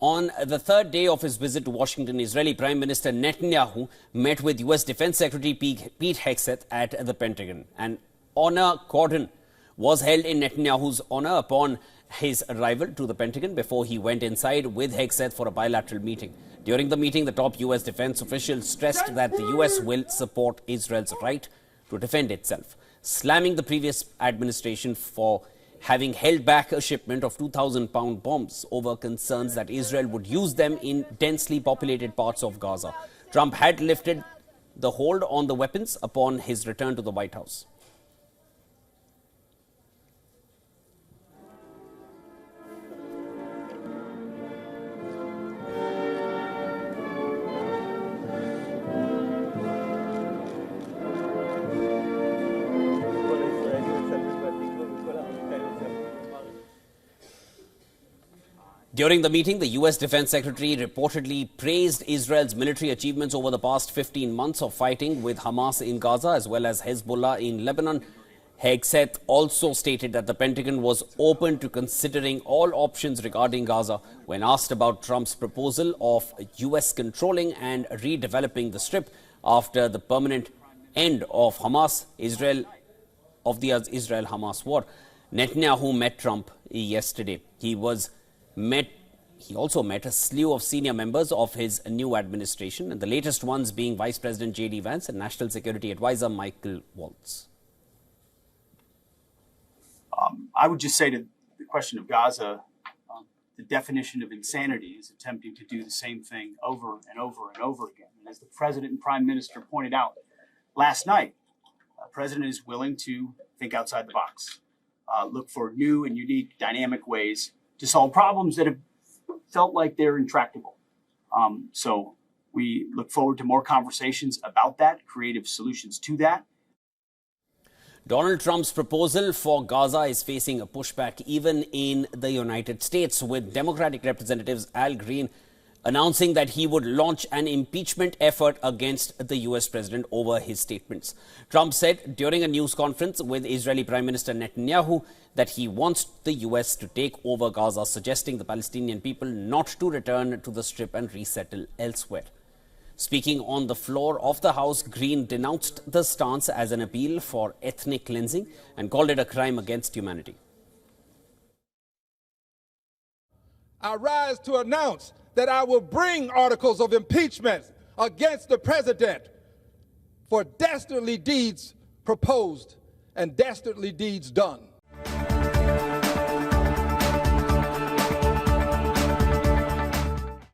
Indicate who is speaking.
Speaker 1: On the third day of his visit to Washington, Israeli Prime Minister Netanyahu met with U.S. Defense Secretary Pete Hegseth at the Pentagon. An honor cordon was held in Netanyahu's honor upon his arrival to the Pentagon before he went inside with Hegseth for a bilateral meeting. During the meeting, the top U.S. defense official stressed that the U.S. will support Israel's right to defend itself, slamming the previous administration for having held back a shipment of 2,000-pound bombs over concerns that Israel would use them in densely populated parts of Gaza. Trump had lifted the hold on the weapons upon his return to the White House. During the meeting, the U.S. Defense Secretary reportedly praised Israel's military achievements over the past 15 months of fighting with Hamas in Gaza as well as Hezbollah in Lebanon. Hegseth also stated that the Pentagon was open to considering all options regarding Gaza when asked about Trump's proposal of U.S. controlling and redeveloping the Strip after the permanent end of the Israel-Hamas war. Netanyahu met Trump yesterday. He also met a slew of senior members of his new administration, and the latest ones being Vice President J.D. Vance and National Security Advisor Michael Waltz.
Speaker 2: I would just say to the question of Gaza, the definition of insanity is attempting to do the same thing over and over and over again. And as the President and Prime Minister pointed out last night, the President is willing to think outside the box, look for new and unique dynamic ways to solve problems that have felt like they're intractable. So we look forward to more conversations about that, creative solutions to that.
Speaker 1: Donald Trump's proposal for Gaza is facing a pushback even in the United States, with Democratic Representatives Al Green announcing that he would launch an impeachment effort against the U.S. president over his statements. Trump said during a news conference with Israeli Prime Minister Netanyahu that he wants the U.S. to take over Gaza, suggesting the Palestinian people not to return to the Strip and resettle elsewhere. Speaking on the floor of the House, Green denounced the stance as an appeal for ethnic cleansing and called it a crime against humanity.
Speaker 3: I rise to announce that I will bring articles of impeachment against the president for dastardly deeds proposed and dastardly deeds done.